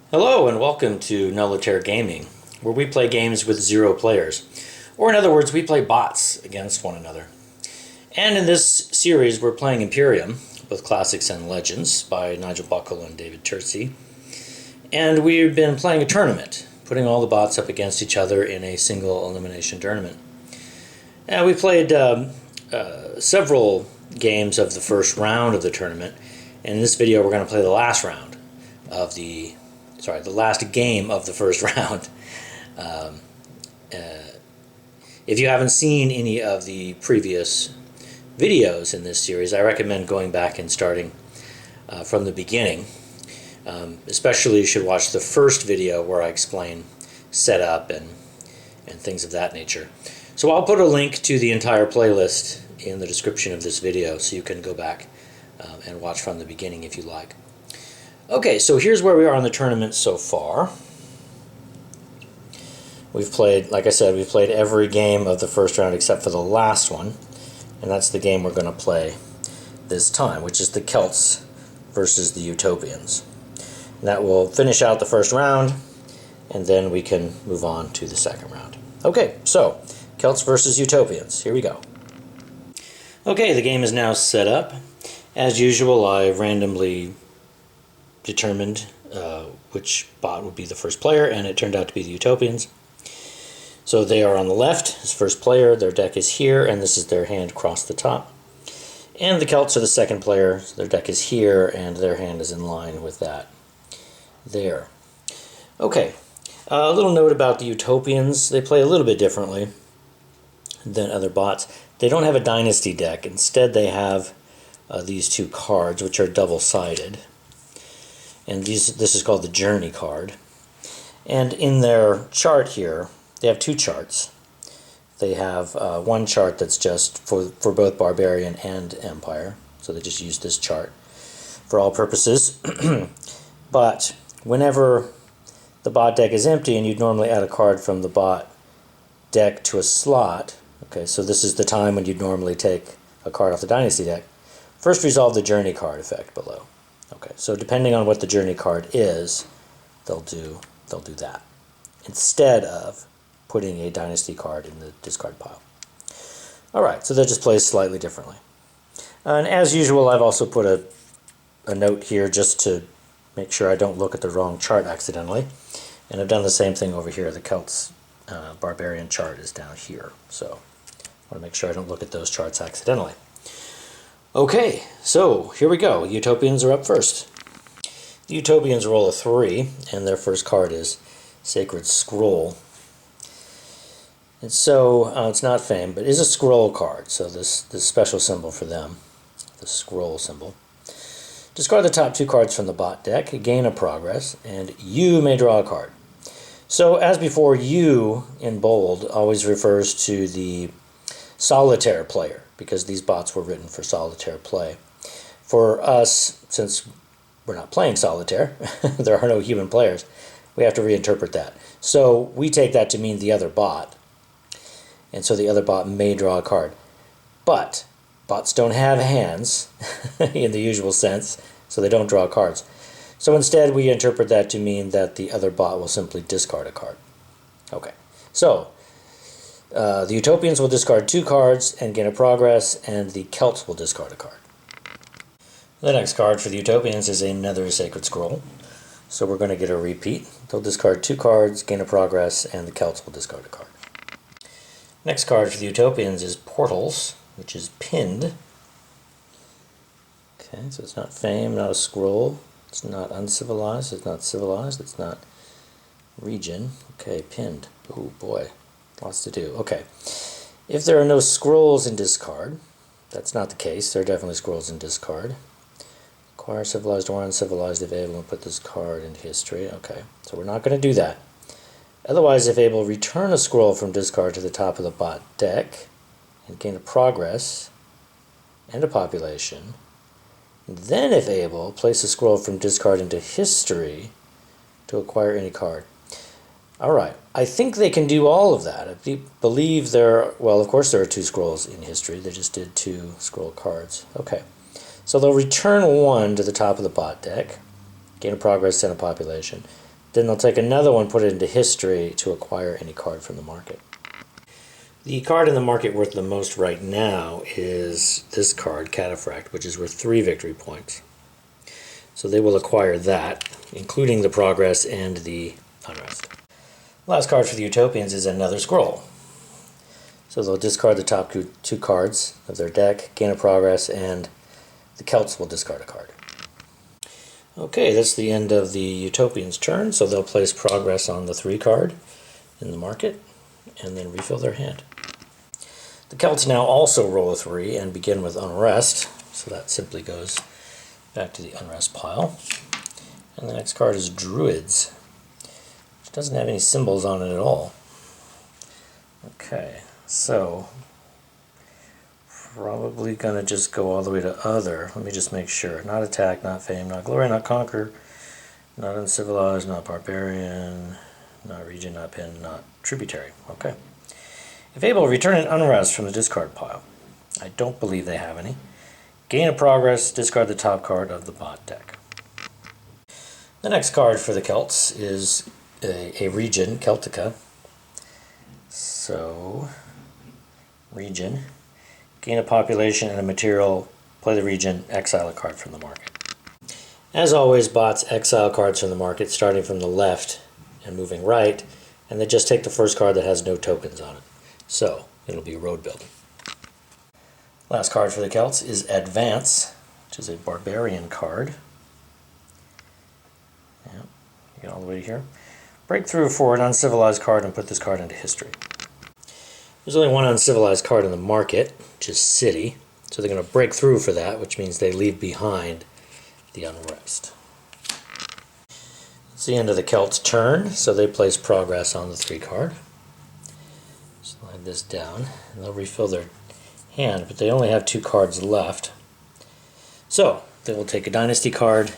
Hello and welcome to Nullitaire Gaming, where we play games with 0 players. Or in other words, we play bots against one another. And in this series we're playing Imperium, both Classics and Legends, by Nigel Buckle and David Turczi. And we've been playing a tournament, putting all the bots up against each other in a single elimination tournament. And we played several games of the first round of the tournament. And in this video we're going to play the last round of the last game of the first round. If you haven't seen any of the previous videos in this series, I recommend going back and starting from the beginning. Especially you should watch the first video where I explain setup and things of that nature. So I'll put a link to the entire playlist in the description of this video so you can go back and watch from the beginning if you like. Okay, so here's where we are in the tournament so far. We've played, like I said, we've played every game of the first round except for the last one. And that's the game we're going to play this time, which is the Celts versus the Utopians. And that will finish out the first round, and then we can move on to the second round. Okay, so, Celts versus Utopians. Here we go. Okay, the game is now set up. As usual, I randomly determined which bot would be the first player, and it turned out to be the Utopians. So they are on the left as first player, their deck is here, and this is their hand across the top. And the Celts are the second player, so their deck is here, and their hand is in line with that there. Okay, a little note about the Utopians. They play a little bit differently than other bots. They don't have a Dynasty deck. Instead, they have these two cards, which are double-sided. And this is called the Journey card. And in their chart here, they have two charts. They have one chart that's just for both Barbarian and Empire. So they just use this chart for all purposes. But whenever the bot deck is empty, and you'd normally add a card from the bot deck to a slot, okay, so this is the time when you'd normally take a card off the Dynasty deck, first resolve the Journey card effect below. Okay, so depending on what the Journey card is, they'll do that instead of putting a Dynasty card in the discard pile. Alright, so they'll just play slightly differently. And as usual, I've also put a note here just to make sure I don't look at the wrong chart accidentally. And I've done the same thing over here. The Celts Barbarian chart is down here, so I want to make sure I don't look at those charts accidentally. Okay, so here we go. Utopians are up first. The Utopians roll a 3, and their first card is Sacred Scroll. And so, it's not Fame, but it is a scroll card, so this special symbol for them, the scroll symbol. Discard the top 2 cards from the bot deck, gain a progress, and you may draw a card. So, as before, you, in bold, always refers to the Solitaire player, because these bots were written for Solitaire play. For us, since we're not playing Solitaire, there are no human players, we have to reinterpret that. So we take that to mean the other bot, and so the other bot may draw a card. But bots don't have hands in the usual sense, so they don't draw cards. So instead we interpret that to mean that the other bot will simply discard a card. Okay, so the Utopians will discard 2 cards and gain a progress, and the Celts will discard a card. The next card for the Utopians is another Sacred Scroll. So we're going to get a repeat. They'll discard 2 cards, gain a progress, and the Celts will discard a card. Next card for the Utopians is Portals, which is pinned. Okay, so it's not Fame, not a scroll. It's not Uncivilized, it's not Civilized, it's not Region. Okay, pinned. Oh boy. Lots to do. Okay. If there are no scrolls in discard, that's not the case. There are definitely scrolls in discard. Acquire civilized or uncivilized if able and put this card in history. Okay. So we're not going to do that. Otherwise, if able, return a scroll from discard to the top of the bot deck and gain a progress and a population. Then, if able, place a scroll from discard into history to acquire any card. Alright, I think they can do all of that. I believe well, of course there are 2 scrolls in history. They just did 2 scroll cards. Okay, so they'll return 1 to the top of the bot deck, gain a progress and a population. Then they'll take another one, put it into history to acquire any card from the market. The card in the market worth the most right now is this card, Cataphract, which is worth 3 victory points. So they will acquire that, including the progress and the unrest. Last card for the Utopians is another scroll. So they'll discard the top 2 cards of their deck, gain a progress, and the Celts will discard a card. Okay, that's the end of the Utopians' turn, so they'll place progress on the 3 card in the market, and then refill their hand. The Celts now also roll a 3 and begin with unrest, so that simply goes back to the unrest pile. And the next card is Druids, which doesn't have any symbols on it at all. Okay, so probably gonna just go all the way to other. Let me just make sure. Not attack, not fame, not glory, not conquer, not uncivilized, not barbarian, not region, not pin, not tributary. Okay. If able, return an unrest from the discard pile. I don't believe they have any. Gain a progress, discard the top card of the bot deck. The next card for the Celts is a region, Celtica. So, region. Gain a population and a material, play the region, exile a card from the market. As always, bots exile cards from the market, starting from the left and moving right, and they just take the first card that has no tokens on it. So, it'll be road building. Last card for the Celts is Advance, which is a barbarian card. Yeah, you get all the way here. Break through for an uncivilized card and put this card into history. There's only one uncivilized card in the market, which is City. So they're going to break through for that, which means they leave behind the unrest. It's the end of the Celts' turn, so they place progress on the 3 card. Slide this down, and they'll refill their hand, but they only have 2 cards left. So they will take a dynasty card,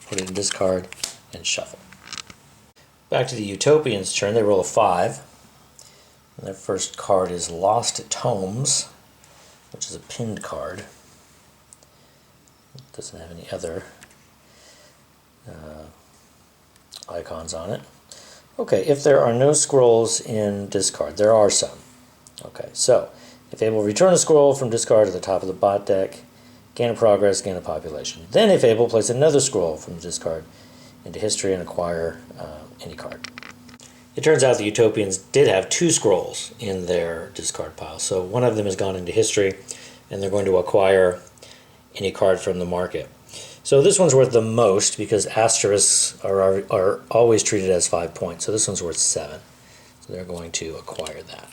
put it in this card, and shuffle. Back to the Utopians' turn, they roll a 5. And their first card is Lost Tomes, which is a pinned card. It doesn't have any other icons on it. Okay, if there are no scrolls in discard, there are some. Okay, so if able, return a scroll from discard to the top of the bot deck, gain a progress, gain a population. Then if able, place another scroll from the discard into history and acquire any card. It turns out the Utopians did have 2 scrolls in their discard pile, so one of them has gone into history, and they're going to acquire any card from the market. So this one's worth the most because asterisks are always treated as 5 points, so this one's worth 7. So they're going to acquire that.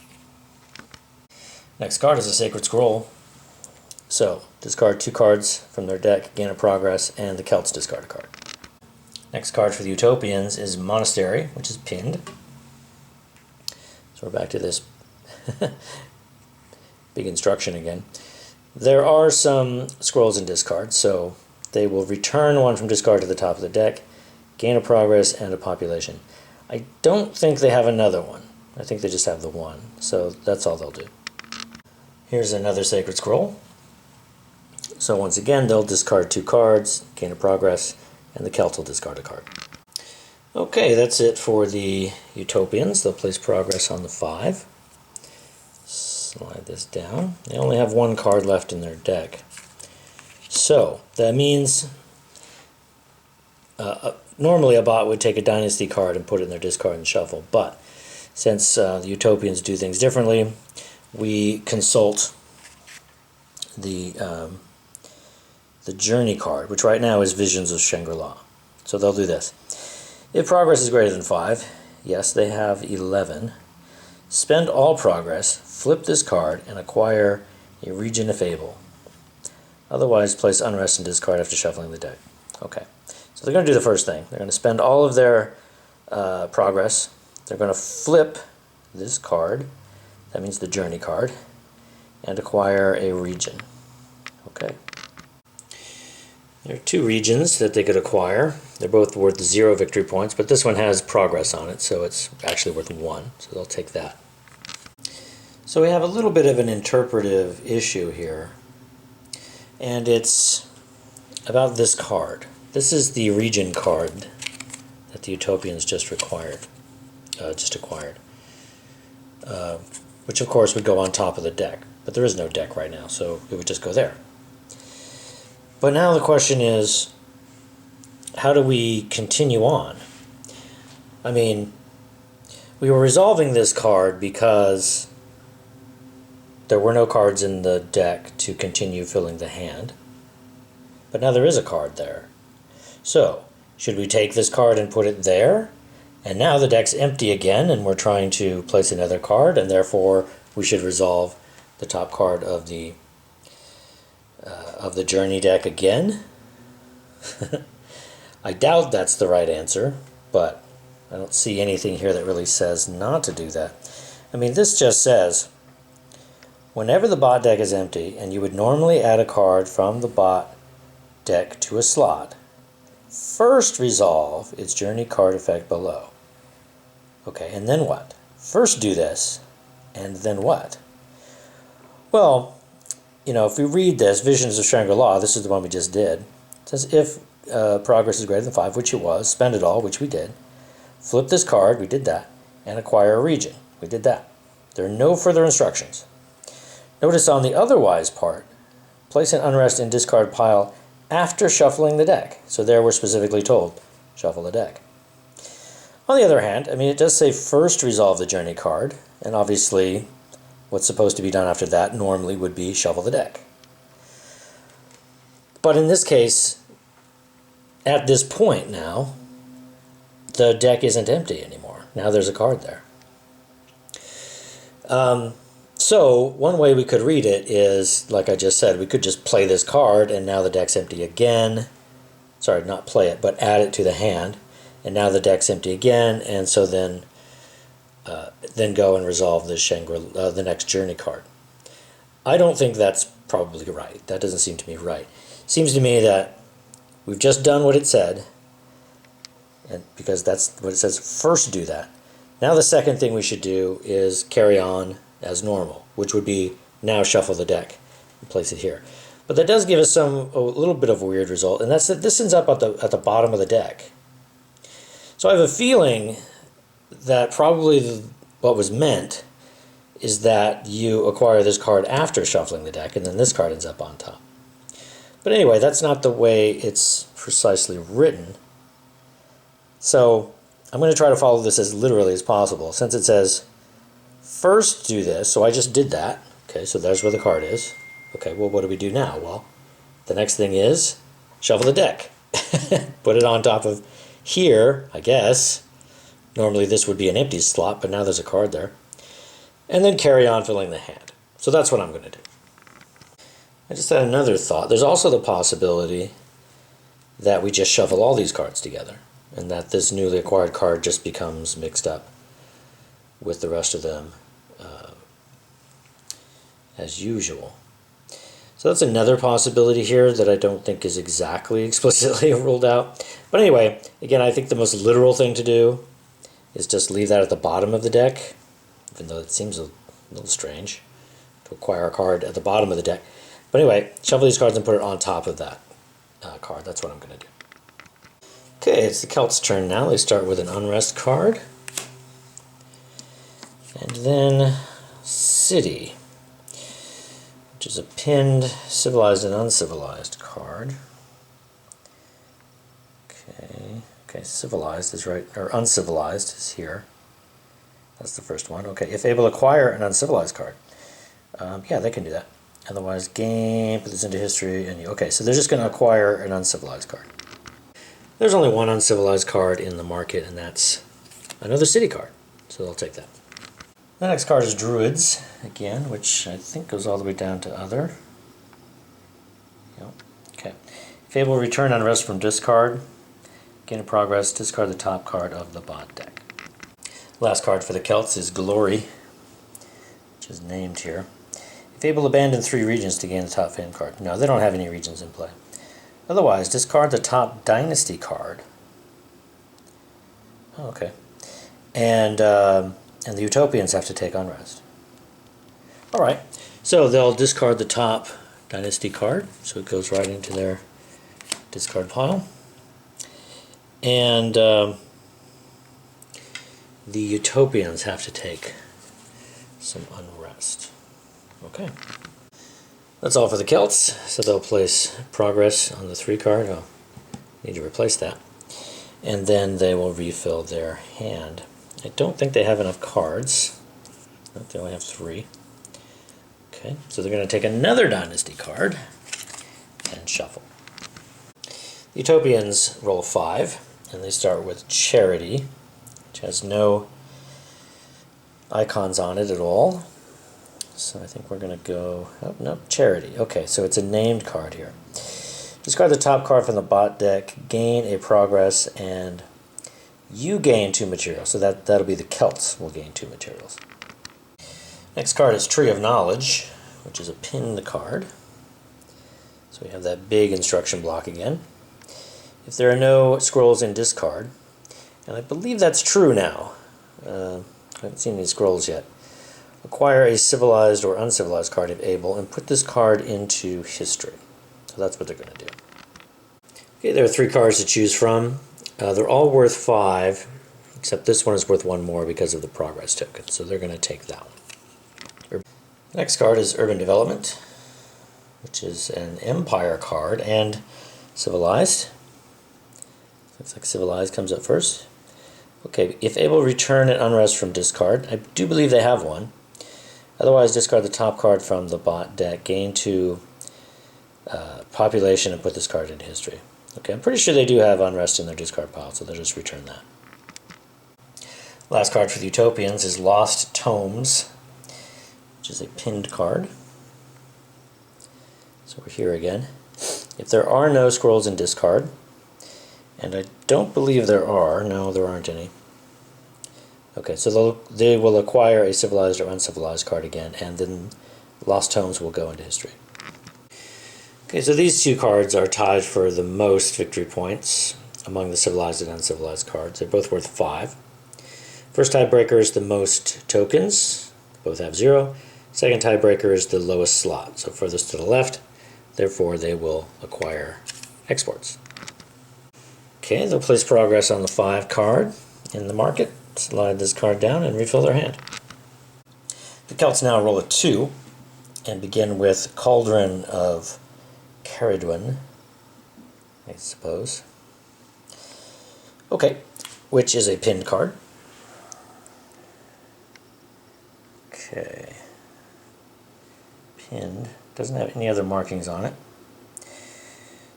Next card is a Sacred Scroll. So discard 2 cards from their deck, gain a progress, and the Celts discard a card. Next card for the Utopians is Monastery, which is pinned. So we're back to this big instruction again. There are some scrolls in discard, so they will return one from discard to the top of the deck, gain a progress, and a population. I don't think they have another one. I think they just have the one, so that's all they'll do. Here's another Sacred Scroll. So once again, they'll discard 2 cards, gain a progress, and the Celt will discard a card. Okay, that's it for the Utopians. They'll place progress on the 5. Slide this down. They only have 1 card left in their deck. So, that means normally a bot would take a dynasty card and put it in their discard and shuffle, but since the Utopians do things differently, we consult the Journey card, which right now is Visions of Shangri-La. So they'll do this. If progress is greater than 5, yes, they have 11. Spend all progress, flip this card, and acquire a region if able. Otherwise, place unrest and discard after shuffling the deck. Okay, so they're going to do the first thing. They're going to spend all of their progress. They're going to flip this card, that means the Journey card, and acquire a region. Okay. There are 2 regions that they could acquire. They're both worth 0 victory points, but this one has progress on it, so it's actually worth 1, so they'll take that. So we have a little bit of an interpretive issue here, and it's about this card. This is the region card that the Utopians just acquired. Which of course would go on top of the deck. But there is no deck right now, so it would just go there. But now the question is, how do we continue on? I mean, we were resolving this card because there were no cards in the deck to continue filling the hand. But now there is a card there. So, should we take this card and put it there? And now the deck's empty again, and we're trying to place another card, and therefore we should resolve the top card of the Journey deck again. I doubt that's the right answer, but I don't see anything here that really says not to do that. I mean, this just says, whenever the bot deck is empty, and you would normally add a card from the bot deck to a slot, first resolve its Journey card effect below. Okay, and then what? First do this, and then what? Well, you know, if we read this, Visions of Shangri-La, this is the one we just did. It says if progress is greater than 5, which it was, spend it all, which we did. Flip this card, we did that, and acquire a region. We did that. There are no further instructions. Notice on the otherwise part, place an unrest in discard pile after shuffling the deck. So there we're specifically told, shuffle the deck. On the other hand, I mean, it does say first resolve the Journey card, and obviously what's supposed to be done after that normally would be shuffle the deck. But in this case, at this point now, the deck isn't empty anymore. Now there's a card there. So one way we could read it is, like I just said, we could just play this card and now the deck's empty again. Sorry, not play it, but add it to the hand. And now the deck's empty again, and so then go and resolve the next Journey card. I don't think that's probably right. That doesn't seem to me right. Seems to me that we've just done what it said, and because that's what it says, first do that. Now the second thing we should do is carry on as normal, which would be now shuffle the deck and place it here. But that does give us a little bit of a weird result, and that's that this ends up at the bottom of the deck. So I have a feeling that probably what was meant is that you acquire this card after shuffling the deck, and then this card ends up on top. But anyway, that's not the way it's precisely written. So I'm going to try to follow this as literally as possible. Since it says, first do this, so I just did that. Okay, so there's where the card is. Okay, well, what do we do now? Well, the next thing is shuffle the deck. Put it on top of here, I guess. Normally this would be an empty slot, but now there's a card there. And then carry on filling the hand. So that's what I'm going to do. I just had another thought. There's also the possibility that we just shuffle all these cards together, and that this newly acquired card just becomes mixed up with the rest of them as usual. So that's another possibility here that I don't think is exactly explicitly ruled out. But anyway, again, I think the most literal thing to do is just leave that at the bottom of the deck, even though it seems a little strange to acquire a card at the bottom of the deck. But anyway, shuffle these cards and put it on top of that card. That's what I'm going to do. Okay, it's the Celts' turn now. They start with an Unrest card. And then City, which is a pinned, civilized and uncivilized card. Okay, civilized is right, or uncivilized is here. That's the first one. Okay, if able, acquire an uncivilized card. Yeah, they can do that. Otherwise, game, put this into history, and okay, so they're just going to acquire an uncivilized card. There's only one uncivilized card in the market, and that's another city card, so they'll take that. The next card is Druids, again, which I think goes all the way down to other. Yep. Okay. If able, return unrest from discard. Gain a progress, discard the top card of the bot deck. Last card for the Celts is Glory, which is named here. If able, abandon 3 regions to gain the top fan card. No, they don't have any regions in play. Otherwise, discard the top dynasty card. Oh, okay. And the Utopians have to take unrest. All right. So they'll discard the top dynasty card, so it goes right into their discard pile. And the Utopians have to take some unrest. Okay. That's all for the Celts. So they'll place progress on the 3 card. Oh, need to replace that. And then they will refill their hand. I don't think they have enough cards. They only have 3. Okay, so they're going to take another Dynasty card and shuffle. The Utopians roll 5, and they start with Charity, which has no icons on it at all. So I think we're going to go, oh no, Charity. Okay, so it's a named card here. Discard the top card from the bot deck, gain a progress, and you gain 2 materials. So that'll be the Celts will gain 2 materials. Next card is Tree of Knowledge, which is a pinned card. So we have that big instruction block again. If there are no scrolls in discard, and I believe that's true now. I haven't seen any scrolls yet. Acquire a civilized or uncivilized card if able, and put this card into history. So that's what they're going to do. Okay, there are 3 cards to choose from. They're all worth 5, except this one is worth 1 more because of the progress token. So they're going to take that one. Next card is Urban Development, which is an Empire card and civilized. Looks like civilized comes up first. Okay, if able, return an unrest from discard. I do believe they have one. Otherwise, discard the top card from the bot deck, gain 2 population, and put this card into history. Okay, I'm pretty sure they do have unrest in their discard pile, so they'll just return that. Last card for the Utopians is Lost Tomes, which is a pinned card. So we're here again. If there are no scrolls in discard, and I don't believe there are, no, there aren't any. Okay, so they will acquire a civilized or uncivilized card again, and then Lost Tomes will go into history. Okay, so these 2 cards are tied for the most victory points among the civilized and uncivilized cards. They're both worth 5. First tiebreaker is the most tokens. Both have 0. Second tiebreaker is the lowest slot, so furthest to the left. Therefore, they will acquire exports. Okay, they'll place progress on the 5 card in the market. Slide this card down and refill their hand. The Celts now roll a 2 and begin with Cauldron of Caridwen, I suppose. Okay, which is a pinned card. Okay. Pinned. Doesn't have any other markings on it.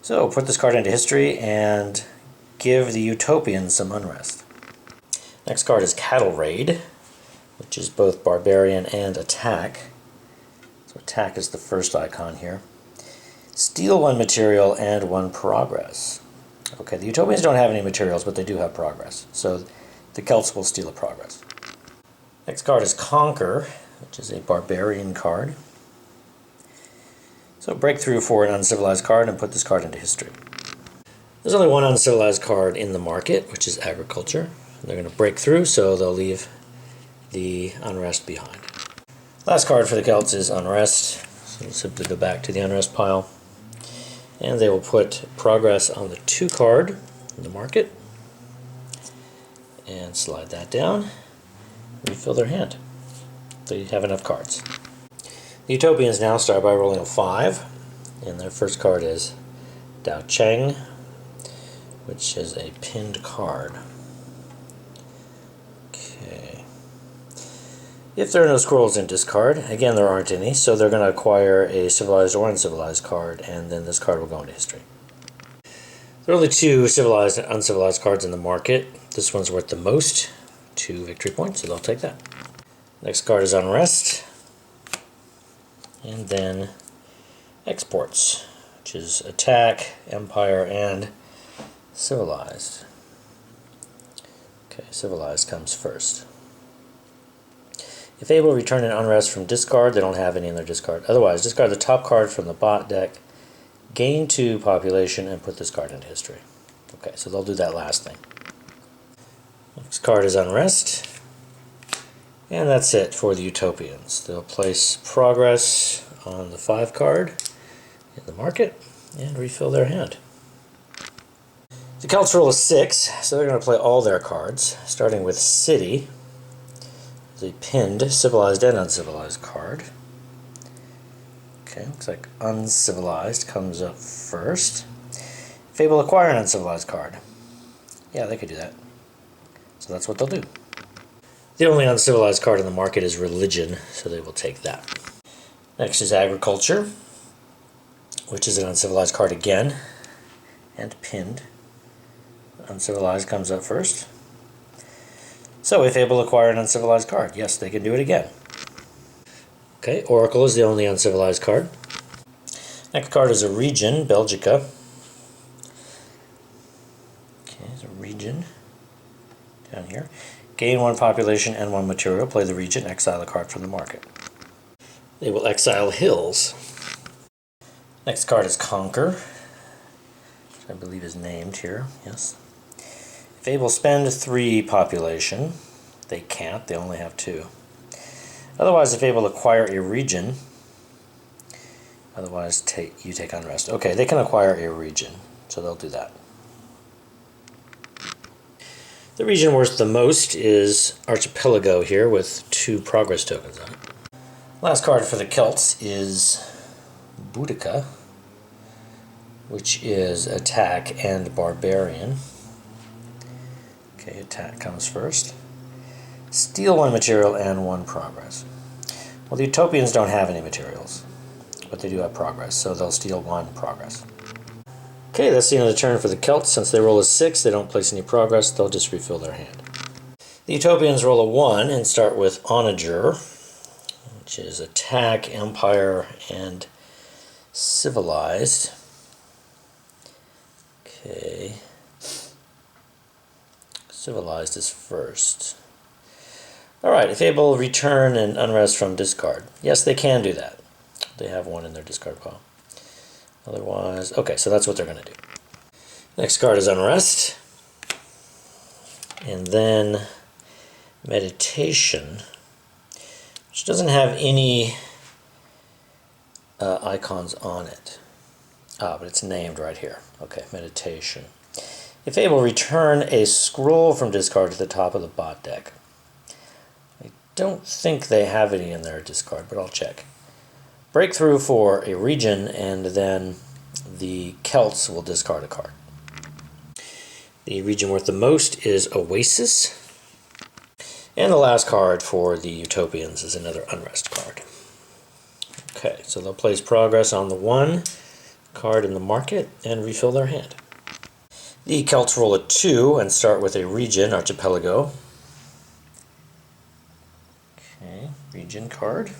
So put this card into history and give the Utopians some unrest. Next card is Cattle Raid, which is both Barbarian and Attack. So Attack is the first icon here. Steal 1 material and 1 progress. Okay, the Utopians don't have any materials, but they do have progress. So the Celts will steal a progress. Next card is Conquer, which is a Barbarian card. So break through for an uncivilized card and put this card into history. There's only 1 uncivilized card in the market, which is Agriculture. They're going to break through, so they'll leave the unrest behind. Last card for the Celts is Unrest. So we'll simply go back to the unrest pile. And they will put progress on the 2 card in the market. And slide that down. Refill their hand. They have enough cards. The Utopians now start by rolling a 5. And their first card is Dao Cheng, which is a pinned card. Okay. If there are no scrolls in discard, again there aren't any, so they're going to acquire a civilized or uncivilized card, and then this card will go into history. There are only 2 civilized and uncivilized cards in the market. This one's worth the most, 2 victory points, so they'll take that. Next card is Unrest, and then Exports, which is Attack, Empire, and Civilized. Okay, Civilized comes first. If able, return an unrest from discard. They don't have any in their discard. Otherwise, discard the top card from the bot deck, gain 2 population, and put this card into history. Okay, so they'll do that last thing. Next card is Unrest. And that's it for the Utopians. They'll place progress on the 5 card in the market and refill their hand. The Celts roll a 6, so they're going to play all their cards, starting with City. is a pinned, civilized, and uncivilized card. Okay, looks like uncivilized comes up first. Fable acquire an uncivilized card. Yeah, they could do that. So that's what they'll do. The only uncivilized card in the market is religion, so they will take that. Next is agriculture, which is an uncivilized card again, and pinned. Uncivilized comes up first. So if able to acquire an uncivilized card, yes, they can do it again. Okay, Oracle is the only uncivilized card. Next card is a region, Belgica. Okay, it's a region down here. Gain 1 population and 1 material. Play the region, exile a card from the market. They will exile hills. Next card is Conquer, which I believe is named here, yes. If able spend 3 population, they can't, they only have 2. Otherwise, if able acquire a region, otherwise you take unrest. Okay, they can acquire a region, so they'll do that. The region worth the most is Archipelago here with 2 progress tokens on it. Last card for the Celts is Boudica, which is attack and barbarian. Okay, attack comes first. Steal 1 material and 1 progress. Well, the Utopians don't have any materials, but they do have progress, so they'll steal 1 progress. Okay, that's the end of the turn for the Celts. Since they roll a 6, they don't place any progress, they'll just refill their hand. The Utopians roll a 1 and start with Onager, which is attack, empire, and civilized. Okay. Civilized is first. Alright, if able, return an unrest from discard. Yes, they can do that. They have 1 in their discard pile. Otherwise, okay, so that's what they're going to do. Next card is Unrest. And then Meditation, which doesn't have any icons on it. But it's named right here. Okay, Meditation. If able, return a scroll from discard to the top of the bot deck. I don't think they have any in their discard, but I'll check. Breakthrough for a region, and then the Celts will discard a card. The region worth the most is Oasis. And the last card for the Utopians is another Unrest card. Okay, so they'll place progress on the 1 card in the market and refill their hand. The Celts roll a 2 and start with a region, Archipelago. Okay, region card.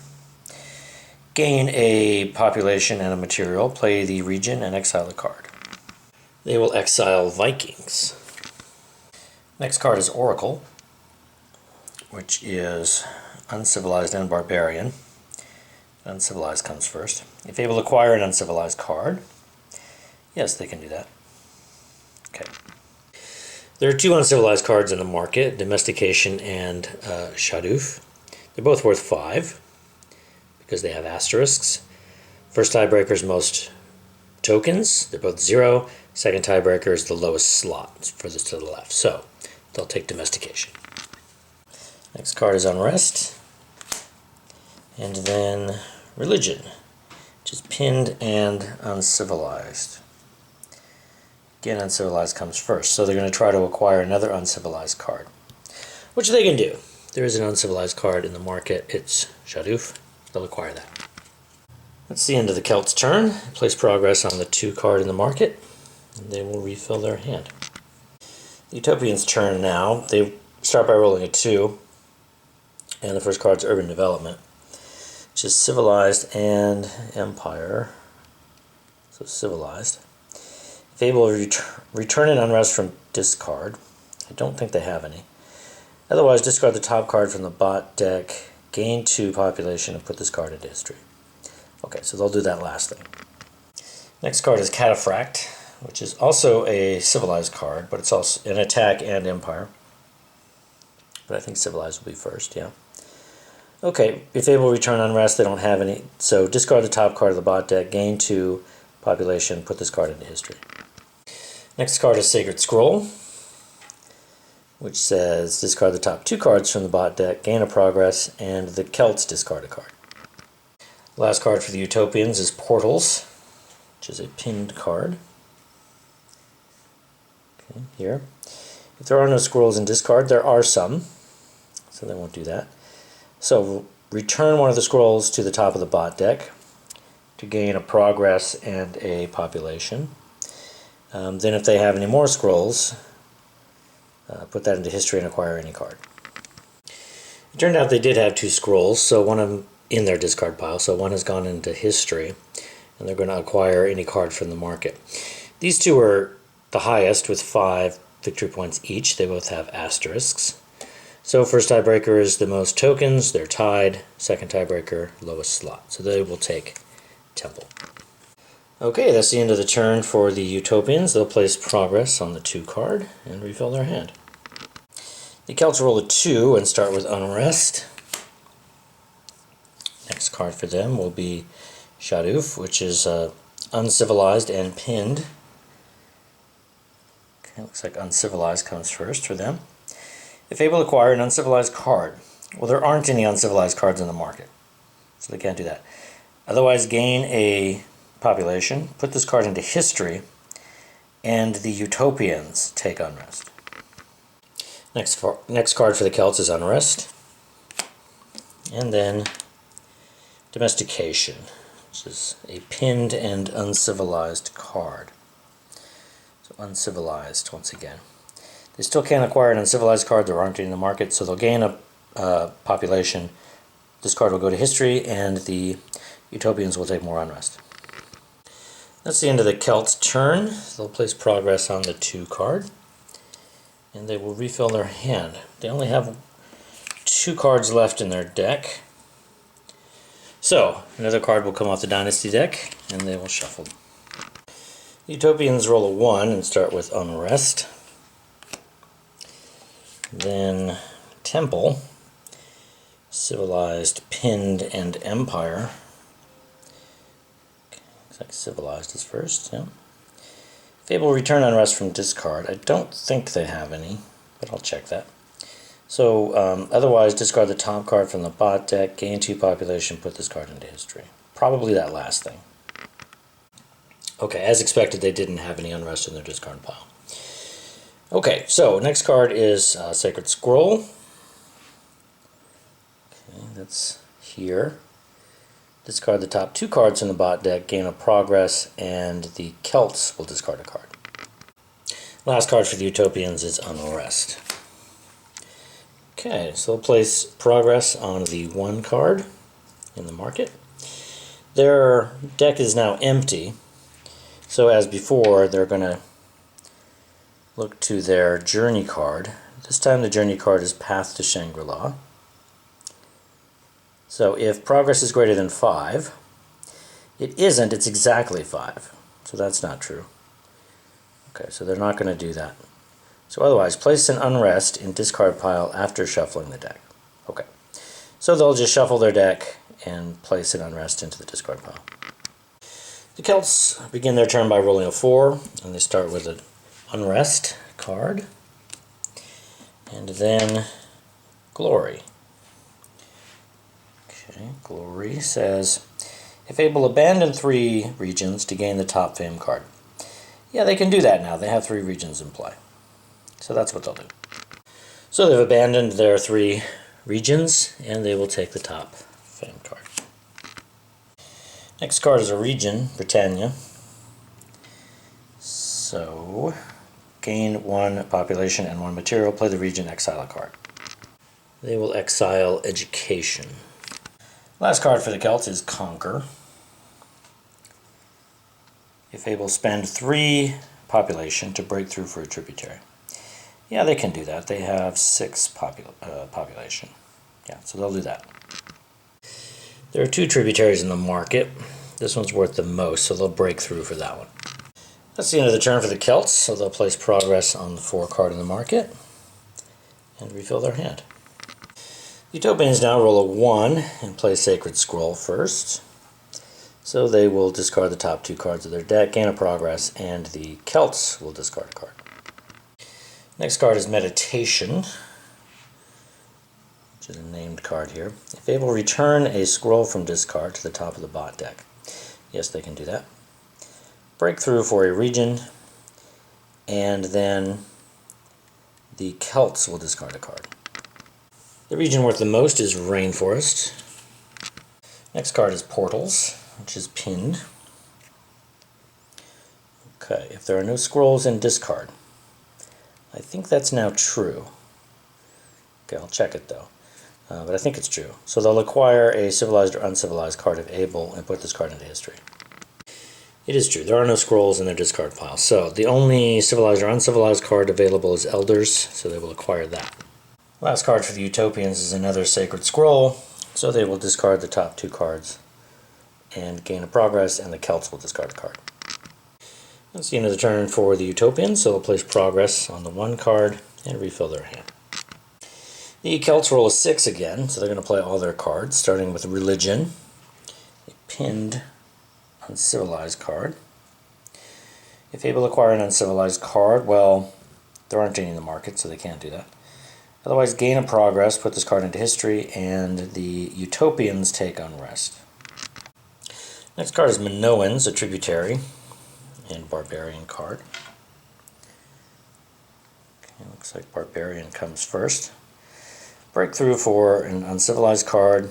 Gain a population and a material. Play the region and exile a card. They will exile Vikings. Next card is Oracle, which is uncivilized and barbarian. Uncivilized comes first. If able to acquire an uncivilized card, yes, they can do that. Okay. There are 2 uncivilized cards in the market, Domestication and Shaduf. They're both worth 5. Because they have asterisks. First tiebreaker is most tokens. They're both 0. Second tiebreaker is the lowest slot, it's furthest to the left. So they'll take Domestication. Next card is Unrest. And then Religion, which is pinned and uncivilized. Again, uncivilized comes first. So they're going to try to acquire another uncivilized card, which they can do. There is an uncivilized card in the market. It's Shaduf. They'll acquire that. That's the end of the Celts' turn. Place progress on the 2 card in the market, and they will refill their hand. The Utopians' turn now. They start by rolling a 2, and the first card is Urban Development, which is civilized and empire. So civilized. If able, return an unrest from discard. I don't think they have any. Otherwise, discard the top card from the bot deck. Gain 2 population and put this card into history. Okay, so they'll do that last thing. Next card is Cataphract, which is also a civilized card, but it's also an attack and empire. But I think civilized will be first, yeah. Okay, if able to return unrest, they don't have any. So discard the top card of the bot deck, gain 2 population, put this card into history. Next card is Sacred Scroll, which says discard the top 2 cards from the bot deck, gain a progress, and the Celts discard a card. Last card for the Utopians is Portals, which is a pinned card. Okay, here. If there are no scrolls in discard, there are some, so they won't do that. So return one of the scrolls to the top of the bot deck to gain a progress and a population. Then if they have any more scrolls, put that into history and acquire any card. It turned out they did have 2 scrolls, so one of them in their discard pile, so one has gone into history, and they're going to acquire any card from the market. These 2 are the highest with 5 victory points each. They both have asterisks. So first tiebreaker is the most tokens, they're tied. Second tiebreaker, lowest slot. So they will take Temple. Okay, that's the end of the turn for the Utopians. They'll place Progress on the 2 card and refill their hand. The Celts roll a 2 and start with Unrest. Next card for them will be Shaduf, which is uncivilized and pinned. Okay, looks like uncivilized comes first for them. If able, acquire an uncivilized card. Well, there aren't any uncivilized cards in the market, so they can't do that. Otherwise, gain a population, put this card into history, and the Utopians take Unrest. Next card for the Celts is Unrest. And then Domestication, which is a pinned and uncivilized card. So uncivilized, once again. They still can't acquire an uncivilized card. There aren't any in the market, so they'll gain a population. This card will go to history, and the Utopians will take more Unrest. That's the end of the Celts' turn. They'll place Progress on the 2 card, and they will refill their hand. They only have 2 cards left in their deck. So, another card will come off the Dynasty deck, and they will shuffle. The Utopians roll a 1 and start with Unrest. Then Temple, Civilized, Pinned, and Empire. Okay, looks like Civilized is first, yeah. Fable, return Unrest from discard. I don't think they have any, but I'll check that. So, otherwise, discard the top card from the bot deck, gain 2 population, put this card into history. Probably that last thing. Okay, as expected, they didn't have any Unrest in their discard pile. Okay, so next card is Sacred Scroll. Okay, that's here. Discard the top 2 cards in the bot deck, gain a progress, and the Celts will discard a card. Last card for the Utopians is Unrest. Okay, so they'll place Progress on the 1 card in the market. Their deck is now empty, so as before, they're going to look to their Journey card. This time the Journey card is Path to Shangri-La. So if Progress is greater than 5, it isn't, it's exactly 5. So that's not true. Okay, so they're not going to do that. So otherwise, place an Unrest in discard pile after shuffling the deck. Okay, so they'll just shuffle their deck and place an Unrest into the discard pile. The Celts begin their turn by rolling a 4, and they start with an Unrest card, and then Glory. Okay, Glory says, if able, abandon 3 regions to gain the top fame card. Yeah, they can do that now. They have 3 regions in play. So that's what they'll do. So they've abandoned their 3 regions, and they will take the top fame card. Next card is a region, Britannia. So, gain 1 population and 1 material, play the region, exile a card. They will exile Education. Last card for the Celts is Conquer. If able, spend 3 population to break through for a tributary. Yeah, they can do that. They have 6 population. Yeah, so they'll do that. There are 2 tributaries in the market. This one's worth the most, so they'll break through for that one. That's the end of the turn for the Celts, so they'll place Progress on the 4 card in the market and refill their hand. Utopians now roll a 1 and play Sacred Scroll first. So they will discard the top 2 cards of their deck, gain a Progress, and the Celts will discard a card. Next card is Meditation, which is a named card here. If able, return a scroll from discard to the top of the bot deck. Yes, they can do that. Breakthrough for a region, and then the Celts will discard a card. The region worth the most is Rainforest. Next card is Portals, which is pinned. Okay, if there are no scrolls in discard. I think that's now true. Okay, I'll check it though. But I think it's true. So they'll acquire a civilized or uncivilized card if able and put this card into history. It is true. There are no scrolls in their discard pile. So the only civilized or uncivilized card available is Elders, so they will acquire that. Last card for the Utopians is another Sacred Scroll, so they will discard the top 2 cards and gain a progress, and the Celts will discard a card. That's the end of the turn for the Utopians, so they'll place progress on the 1 card and refill their hand. The Celts roll a 6 again, so they're going to play all their cards, starting with Religion, a pinned uncivilized card. If able to acquire an uncivilized card, well, there aren't any in the market, so they can't do that. Otherwise, gain a progress, put this card into history, and the Utopians take Unrest. Next card is Minoans, a tributary and barbarian card. Okay, looks like barbarian comes first. Breakthrough for an uncivilized card.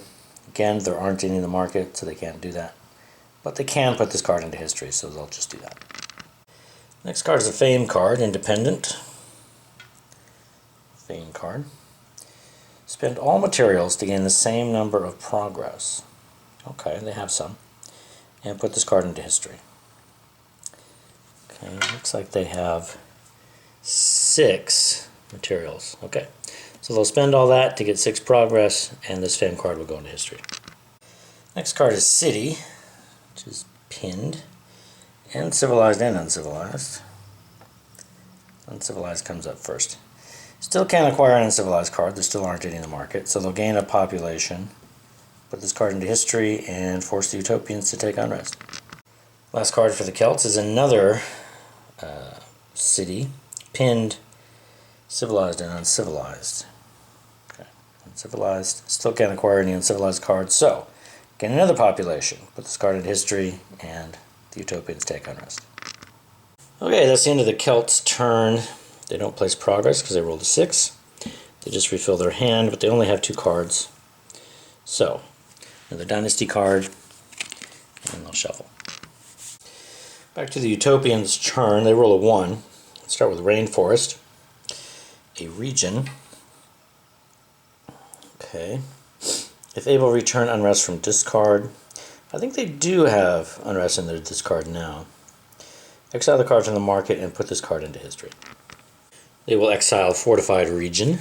Again, there aren't any in the market, so they can't do that. But they can put this card into history, so they'll just do that. Next card is a Fame card, Independent. Fame card. Spend all materials to gain the same number of progress. Okay, they have some. And put this card into history. Okay, looks like they have 6 materials. Okay, so they'll spend all that to get 6 progress, and this Fame card will go into history. Next card is City, which is pinned, and civilized and uncivilized. Uncivilized comes up first. Still can't acquire an uncivilized card, there still aren't any in the market, so they'll gain a population, put this card into history, and force the Utopians to take Unrest. Last card for the Celts is another city, pinned, civilized and uncivilized. Okay, uncivilized, still can't acquire any uncivilized cards, so gain another population, put this card into history, and the Utopians take Unrest. Okay, that's the end of the Celts' turn. They don't place progress because they rolled a 6. They just refill their hand, but they only have 2 cards. So, another Dynasty card, and they'll shuffle. Back to the Utopians' turn. They roll a 1. Let's start with Rainforest, a region. Okay. If able, return Unrest from discard. I think they do have Unrest in their discard now. Exile the card from the market and put this card into history. They will exile Fortified Region.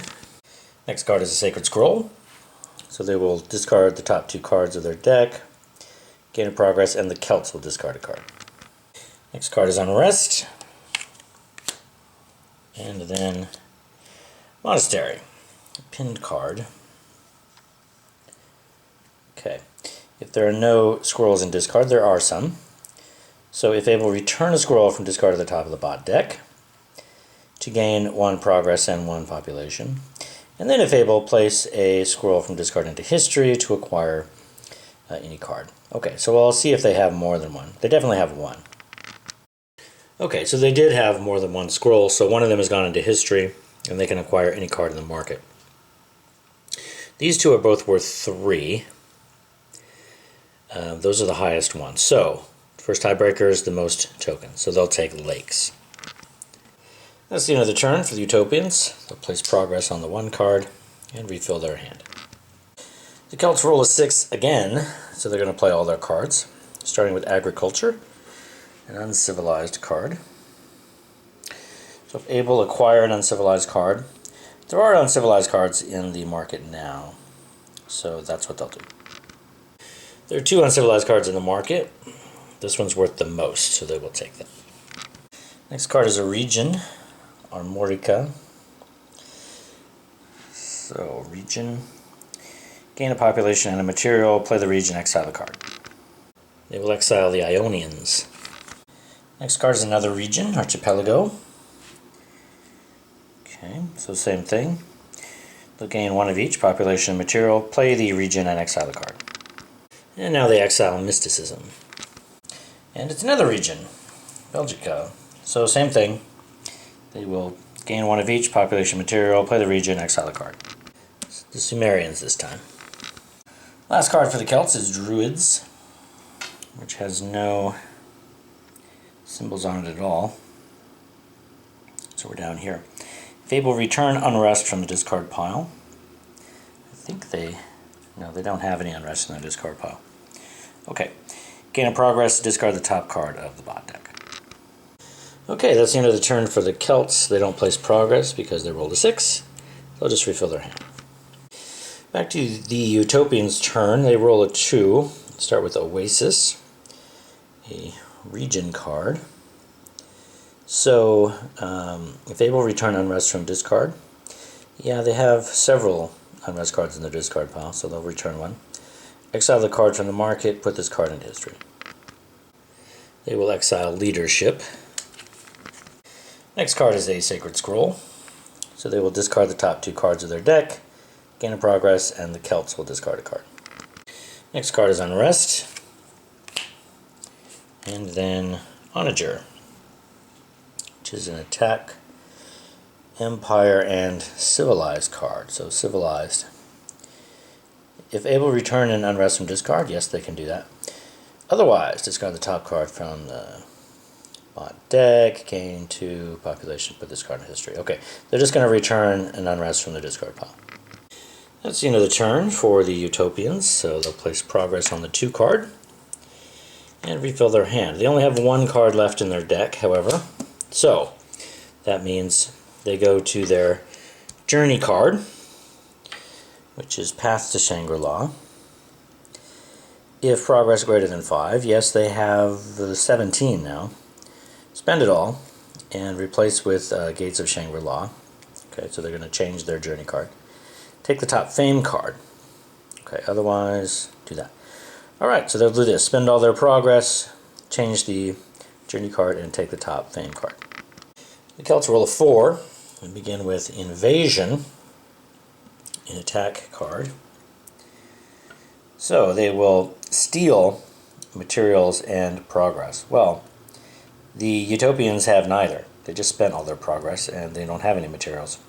Next card is a Sacred Scroll. So they will discard the top 2 cards of their deck, gain a progress, and the Celts will discard a card. Next card is Unrest. And then Monastery, a pinned card. Okay, if there are no scrolls in discard, there are some. So if able, return a scroll from discard to the top of the bot deck to gain 1 progress and 1 population. And then if able, place a scroll from discard into history to acquire any card. Okay, so I'll see if they have more than 1. They definitely have 1. Okay, so they did have more than 1 scroll, so one of them has gone into history, and they can acquire any card in the market. These 2 are both worth 3. Those are the highest ones. So, first tiebreaker is the most tokens, so they'll take Lakes. That's the end of the turn for the Utopians. They'll place progress on the 1 card and refill their hand. The Celts roll a 6 again, so they're going to play all their cards, starting with Agriculture, an uncivilized card. So if able, acquire an uncivilized card. There are uncivilized cards in the market now, so that's what they'll do. There are 2 uncivilized cards in the market. This one's worth the most, so they will take them. Next card is a region, Armorica. So, region. Gain a population and a material, play the region, exile the card. They will exile the Ionians. Next card is another region, Archipelago. so same thing. They'll gain one of each, population and material, play the region, and exile a card. And now they exile mysticism. And it's another region, Belgica. So same thing. They will gain one of each, population, material, play the region, exile a card. It's the Sumerians this time. Last card for the Celts is Druids, which has no symbols on it at all. So we're down here. Fable return unrest from the discard pile. I think no, they don't have any unrest in their discard pile. Okay. Gain a progress, discard the top card of the bot deck. Okay, that's the end of the turn for the Celts. They don't place progress because they rolled a 6. They'll just refill their hand. Back to the Utopians' turn. They roll a 2. Start with Oasis, a region card. So, if they will return unrest from discard, yeah, they have several unrest cards in their discard pile, so they'll return one. Exile the card from the market, put this card into history. They will exile Leadership. Next card is a Sacred Scroll. So they will discard the top 2 cards of their deck, gain a progress, and the Celts will discard a card. Next card is Unrest. And then Onager, which is an attack, Empire, and Civilized card. So Civilized. If able, return an unrest from discard. Yes, they can do that. Otherwise, discard the top card from the bot deck, gain 2 population, put this card in history. Okay, they're just going to return an unrest from the discard pile. That's the end of the turn for the Utopians, so they'll place progress on the 2 card and refill their hand. They only have 1 card left in their deck, however, so that means they go to their Journey card, which is Path to Shangri-La. If progress greater than 5, yes, they have 17 now. Spend it all and replace with Gates of Shangri-La. Okay, so they're going to change their Journey card. Take the top Fame card. Okay, otherwise, do that. Alright, so they'll do this. Spend all their progress, change the Journey card, and take the top Fame card. The Celts roll a 4 and begin with Invasion, an attack card. So they will steal materials and progress. Well, the Utopians have neither. They just spent all their progress and they don't have any materials.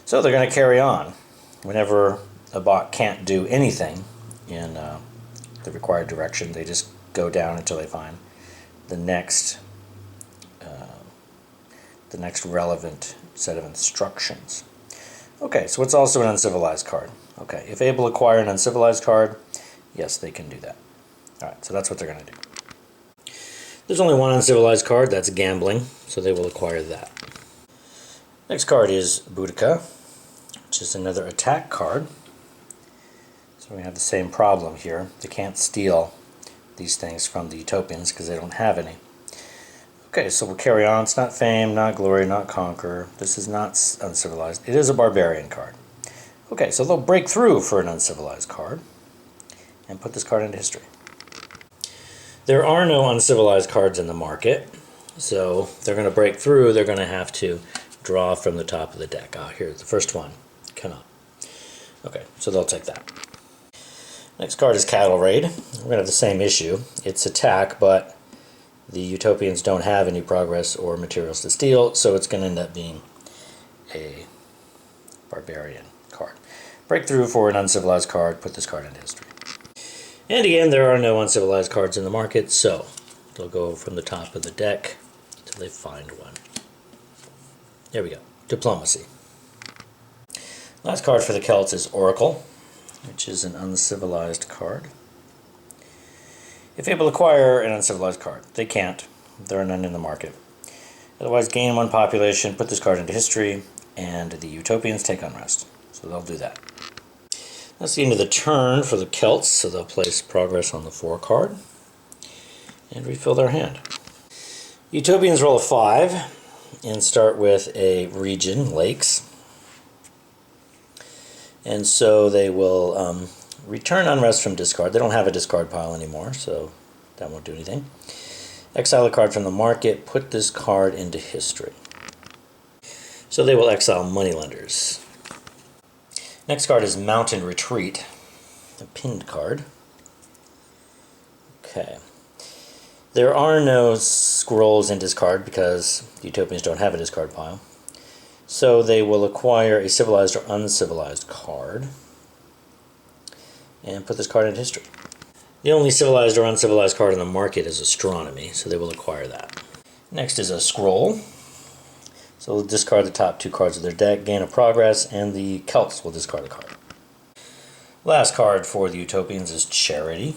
So they're going to carry on. Whenever a bot can't do anything in the required direction, they just go down until they find the next relevant set of instructions. Okay, so it's also an uncivilized card. Okay, if able to acquire an uncivilized card, yes, they can do that. Alright, so that's what they're going to do. There's only one uncivilized card, that's gambling, so they will acquire that. Next card is Boudica, which is another attack card. So we have the same problem here. They can't steal these things from the Utopians because they don't have any. Okay, so we'll carry on. It's not Fame, not Glory, not Conquer. This is not uncivilized. It is a barbarian card. Okay, so they'll break through for an uncivilized card and put this card into history. There are no uncivilized cards in the market, so they're going to break through. They're going to have to draw from the top of the deck. Ah, here's the first one. Cannot. Okay, so they'll take that. Next card is Cattle Raid. We're going to have the same issue. It's attack, but the Utopians don't have any progress or materials to steal, so it's going to end up being a barbarian card. Breakthrough for an uncivilized card, put this card into history. And again, there are no uncivilized cards in the market, so they'll go from the top of the deck until they find one. There we go. Diplomacy. Last card for the Celts is Oracle, which is an uncivilized card. If able to acquire an uncivilized card, they can't. There are none in the market. Otherwise, gain 1 population, put this card into history, and the Utopians take unrest. So they'll do that. That's the end of the turn for the Celts, so they'll place progress on the 4 card and refill their hand. Utopians roll a 5 and start with a region, Lakes. And so they will return unrest from discard. They don't have a discard pile anymore, so that won't do anything. Exile a card from the market, put this card into history. So they will exile moneylenders. Next card is Mountain Retreat, a pinned card. Okay. There are no scrolls in discard because the Utopians don't have a discard pile. So they will acquire a civilized or uncivilized card and put this card in history. The only civilized or uncivilized card in the market is Astronomy, so they will acquire that. Next is a scroll. So they'll discard the top 2 cards of their deck, gain a progress, and the Celts will discard a card. Last card for the Utopians is Charity.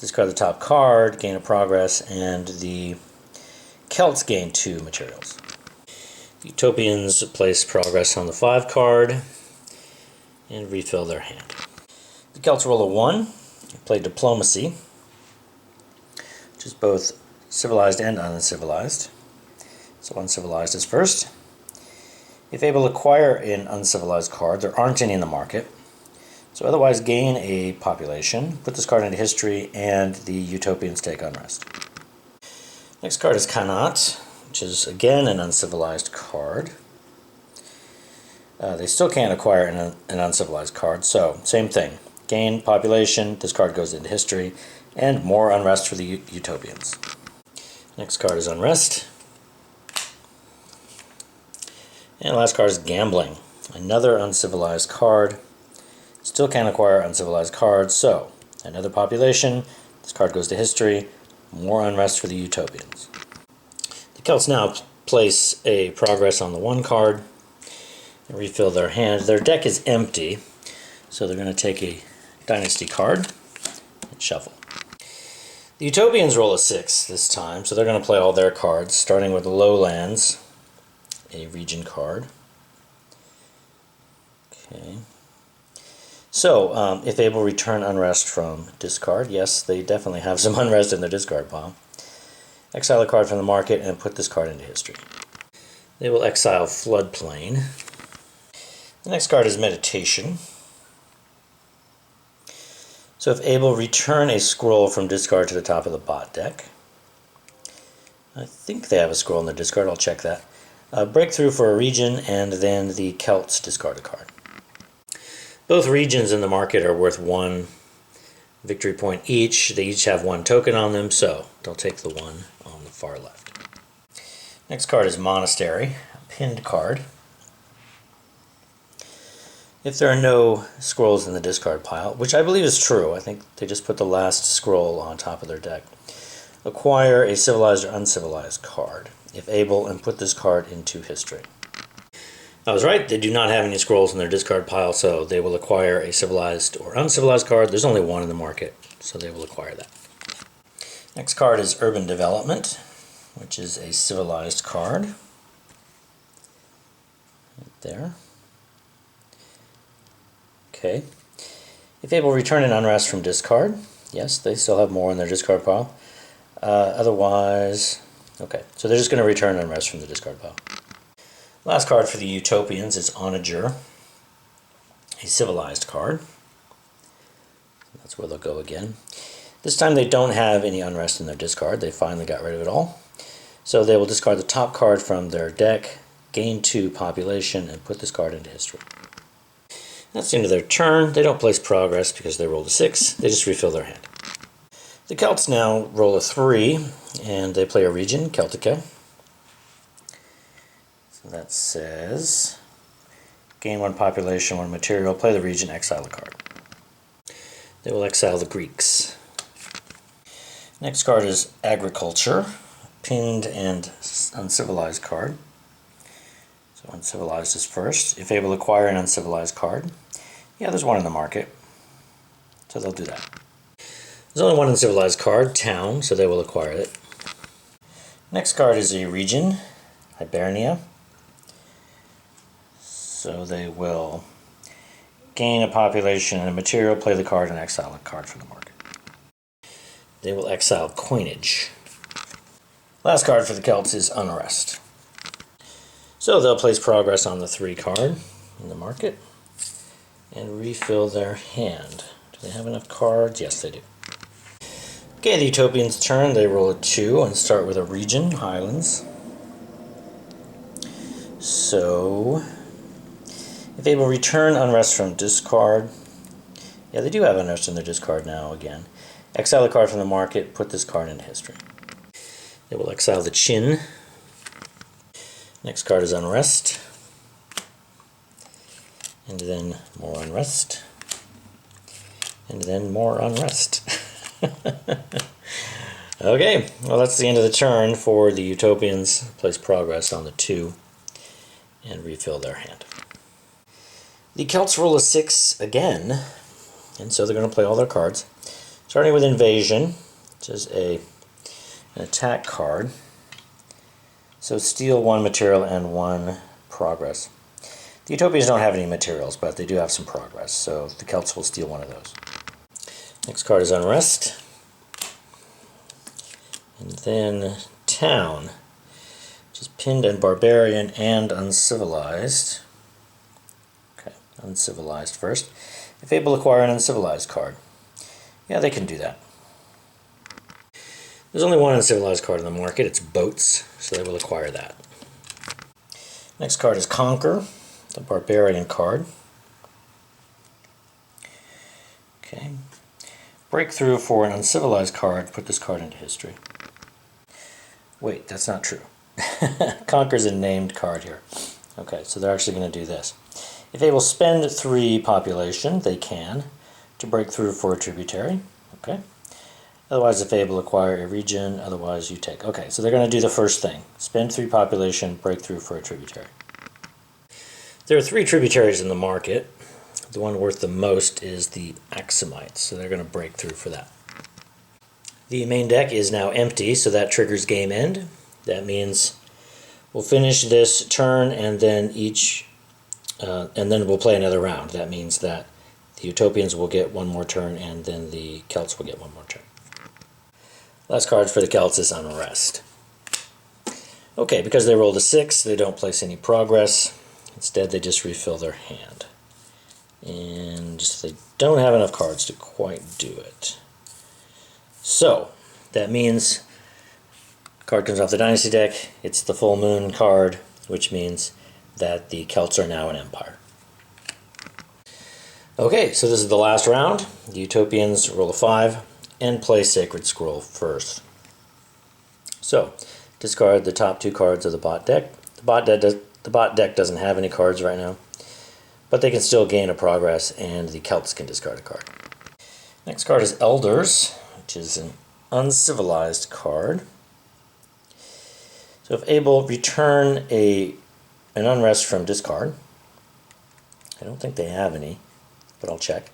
Discard the top card, gain a progress, and the Celts gain 2 materials. The Utopians place progress on the 5 card and refill their hand. The Celts roll a 1, play Diplomacy, which is both civilized and uncivilized. So uncivilized is first. If able to acquire an uncivilized card, there aren't any in the market. So otherwise gain a population, put this card into history, and the Utopians take unrest. Next card is Kanat, which is again an uncivilized card. They still can't acquire an uncivilized card, so same thing. Gain population, this card goes into history, and more unrest for the Utopians. Next card is Unrest. And the last card is Gambling, another uncivilized card. Still can't acquire uncivilized cards, so another population, this card goes to history, more unrest for the Utopians. The Celts now place a progress on the 1 card and refill their hand. Their deck is empty, so they're going to take a Dynasty card and shuffle. The Utopians roll a 6 this time, so they're going to play all their cards, starting with the Lowlands, a region card. Okay. So, if able, return unrest from discard. Yes, they definitely have some unrest in their discard pile. Exile a card from the market and put this card into history. They will exile Floodplain. The next card is Meditation. So if able, return a scroll from discard to the top of the bot deck. I think they have a scroll in their discard, I'll check that. Breakthrough for a region, and then the Celts discard a card. Both regions in the market are worth 1 victory point each. They each have 1 token on them, so they'll take the 1 on the far left. Next card is Monastery, a pinned card. If there are no scrolls in the discard pile, which I believe is true, I think they just put the last scroll on top of their deck, acquire a civilized or uncivilized card, if able, and put this card into history. I was right, they do not have any scrolls in their discard pile, so they will acquire a civilized or uncivilized card. There's only 1 in the market, so they will acquire that. Next card is Urban Development, which is a civilized card. Right there. Okay. If able, return an unrest from discard. Yes, they still have more in their discard pile. Otherwise, okay, so they're just going to return unrest from the discard pile. Last card for the Utopians is Onager, a civilized card. That's where they'll go again. This time they don't have any unrest in their discard. They finally got rid of it all. So they will discard the top card from their deck, gain 2 population, and put this card into history. That's the end of their turn. They don't place progress because they rolled a 6. They just refill their hand. The Celts now roll a 3, and they play a region, Celtica. So that says, gain 1 population, 1 material, play the region, exile a card. They will exile the Greeks. Next card is Agriculture, pinned and uncivilized card. So uncivilized is first. If able to acquire an uncivilized card, yeah, there's 1 in the market, so they'll do that. There's only 1 uncivilized card, Town, so they will acquire it. Next card is a region, Hibernia. So they will gain a population and a material, play the card, and exile a card from the market. They will exile Coinage. Last card for the Celts is Unrest. So they'll place progress on the 3 card in the market and refill their hand. Do they have enough cards? Yes, they do. Okay, the Utopians' turn. They roll a 2 and start with a region, Highlands. so if able, return unrest from discard. Yeah, they do have unrest in their discard now again. Exile a card from the market, put this card into history. They will exile the Chin. Next card is unrest. And then more unrest. And then more unrest. Okay, well that's the end of the turn for the Utopians. Place progress on the 2 and refill their hand. The Celts roll a 6 again, and so they're going to play all their cards. Starting with Invasion, which is an attack card. So steal 1 material and 1 progress. The Utopians don't have any materials, but they do have some progress, so the Celts will steal 1 of those. Next card is Unrest. And then Town, which is Pinned and Barbarian and Uncivilized. Okay, Uncivilized first. If able, acquire an Uncivilized card. Yeah, they can do that. There's only 1 Uncivilized card in the market. It's Boats, so they will acquire that. Next card is Conquer, the Barbarian card. Okay. Breakthrough for an Uncivilized card. Put this card into history. Wait, that's not true. Conquer's a named card here. Okay, so they're actually going to do this. If they will spend 3 population, they can, to break through for a tributary. Okay. Otherwise, if able, acquire a region. Otherwise, you take. Okay, so they're going to do the first thing. Spend 3 population, break through for a tributary. There are 3 tributaries in the market. The one worth the most is the Axamites, so they're going to break through for that. The main deck is now empty, so that triggers game end. That means we'll finish this turn and then we'll play another round. That means that the Utopians will get 1 more turn and then the Celts will get 1 more turn. Last card for the Celts is Unrest. Okay, because they rolled a 6, they don't place any progress. Instead, they just refill their hand. And just they don't have enough cards to quite do it. So, that means card comes off the Dynasty deck. It's the Full Moon card, which means that the Celts are now an empire. Okay, so this is the last round. The Utopians roll a 5 and play Sacred Scroll first. So, discard the top 2 cards of the bot deck. The bot deck doesn't have any cards right now, but they can still gain a progress, and the Celts can discard a card. Next card is Elders, which is an Uncivilized card. So if able, return an Unrest from discard. I don't think they have any, but I'll check.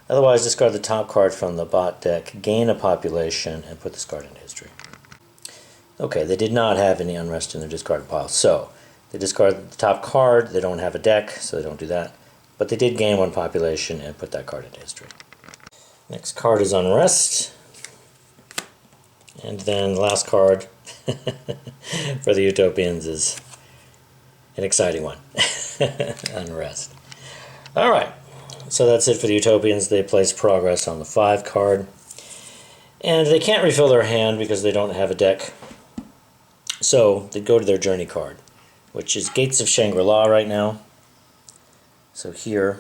Otherwise, discard the top card from the bot deck, gain a population, and put this card into history. Okay, they did not have any Unrest in their discard pile, so they discard the top card. They don't have a deck, so they don't do that. But they did gain 1 population and put that card into history. Next card is Unrest. And then the last card for the Utopians is an exciting one. Unrest. Alright, so that's it for the Utopians. They place progress on the 5 card. And they can't refill their hand because they don't have a deck. So they go to their Journey card, which is Gates of Shangri-La right now. So here,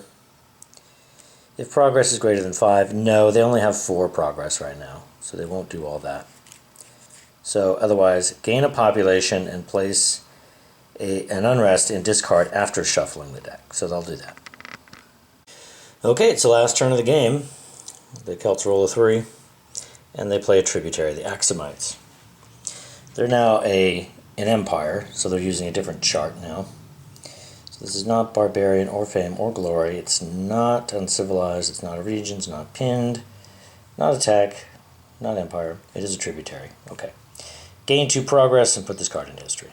if progress is greater than 5, no, they only have 4 progress right now, so they won't do all that. So otherwise, gain a population and place an Unrest in discard after shuffling the deck. So they'll do that. Okay, it's the last turn of the game. The Celts roll a 3, and they play a tributary, the Axamites. They're now an empire, so they're using a different chart now. So this is not Barbarian or Fame or Glory. It's not Uncivilized. It's not a region. It's not Pinned. Not Attack. Not Empire. It is a tributary. Okay. Gain 2 progress and put this card in history.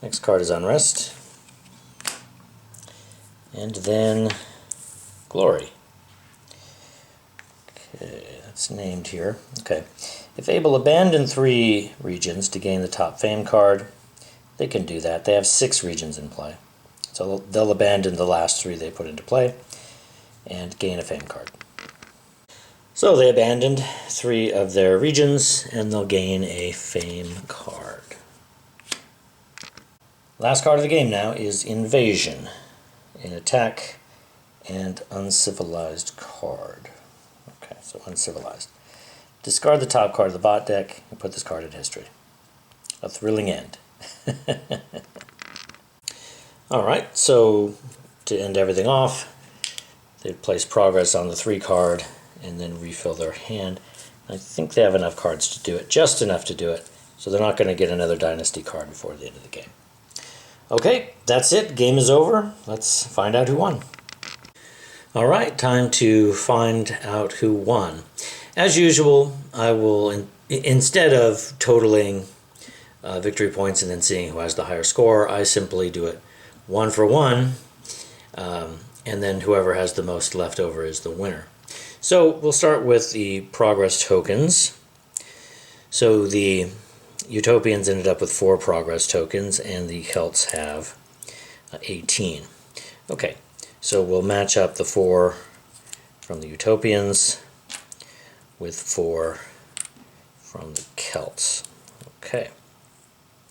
Next card is Unrest. And then Glory. Okay, that's named here. Okay. If able, abandon 3 regions to gain the top Fame card. They can do that. They have 6 regions in play. So they'll abandon the last 3 they put into play and gain a Fame card. So they abandoned 3 of their regions, and they'll gain a Fame card. Last card of the game now is Invasion, an attack and uncivilized card. Okay, so uncivilized. Discard the top card of the bot deck and put this card in history. A thrilling end. Alright, so to end everything off, they place progress on the 3 card and then refill their hand. I think they have enough cards to do it, just enough to do it, so they're not going to get another Dynasty card before the end of the game. Okay, that's it. Game is over. Let's find out who won. Alright, time to find out who won. As usual, I will, instead of totaling victory points and then seeing who has the higher score, I simply do it 1 for 1, and then whoever has the most left over is the winner. So we'll start with the progress tokens. So the Utopians ended up with 4 progress tokens, and the Celts have 18. Okay, so we'll match up the 4 from the Utopians with 4 from the Celts. Okay,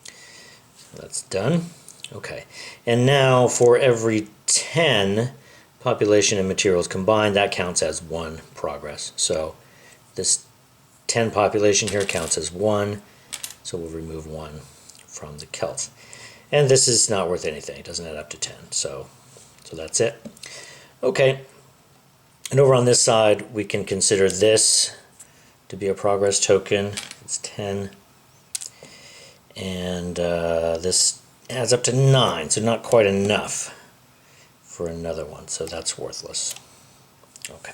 so that's done. Okay, and now for every 10 population and materials combined, that counts as 1 progress. So this 10 population here counts as 1, so we'll remove 1 from the Celts. And this is not worth anything, it doesn't add up to 10, so that's it. Okay, and over on this side, we can consider this to be a progress token. It's 10, and this adds up to 9, so not quite enough for another one, so that's worthless. Okay.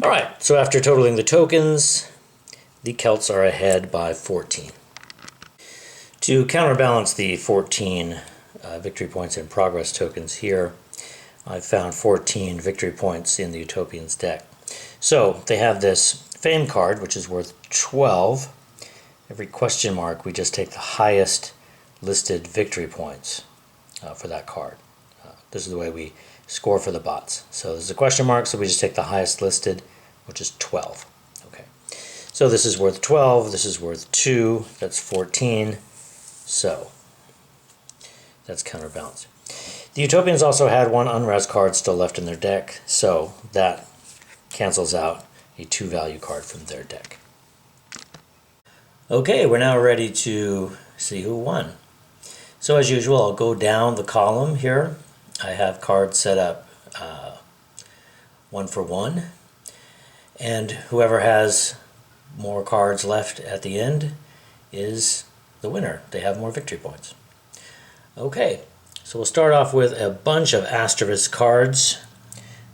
Alright, so after totaling the tokens, the Celts are ahead by 14. To counterbalance the 14 victory points in progress tokens here, I've found 14 victory points in the Utopians deck. So they have this Fame card, which is worth 12. Every question mark, we just take the highest listed victory points for that card. This is the way we score for the bots. So there's a question mark, so we just take the highest listed, which is 12. Okay. So this is worth 12, this is worth 2, that's 14. So that's counterbalanced. The Utopians also had 1 unrest card still left in their deck, so that cancels out a 2 value card from their deck. Okay, we're now ready to see who won. So as usual, I'll go down the column here. I have cards set up 1 for 1, and whoever has more cards left at the end is the winner. They have more victory points. Okay, so we'll start off with a bunch of asterisk cards.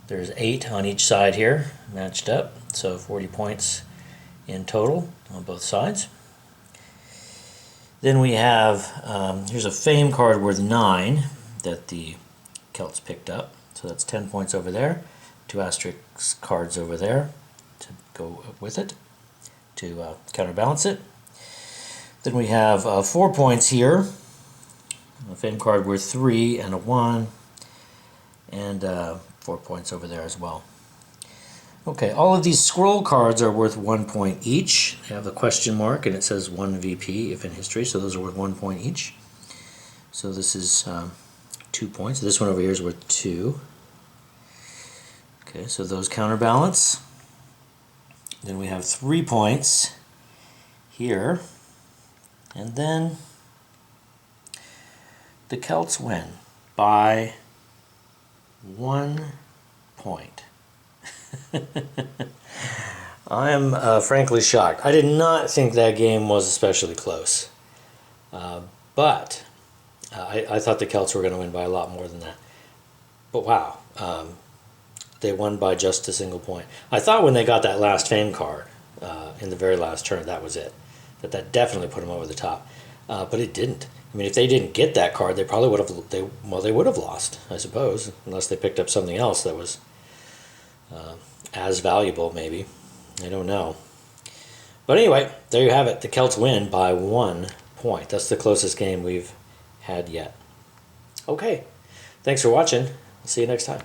There's 8 on each side here, matched up, so 40 points in total on both sides. Then we have, here's a Fame card worth 9 that the Celts picked up, so that's 10 points over there. 2 asterisk cards over there to go with it, to counterbalance it. Then we have 4 points here, a Fame card worth 3 and a 1, and 4 points over there as well. Okay, all of these scroll cards are worth 1 point each. They have a question mark and it says 1 VP if in history, so those are worth 1 point each. So this is 2 points. This one over here is worth 2. Okay, so those counterbalance. Then we have 3 points here, and then the Celts win by 1 point. I am frankly shocked. I did not think that game was especially close, but I thought the Celts were going to win by a lot more than that. But wow, they won by just a single point. I thought when they got that last Fame card in the very last turn, that was it. That definitely put them over the top, but it didn't. I mean, if they didn't get that card, they probably would have. They would have lost, I suppose, unless they picked up something else that was as valuable, maybe. I don't know. But anyway, there you have it. The Celts win by 1 point. That's the closest game we've had yet. Okay, thanks for watching. I'll see you next time.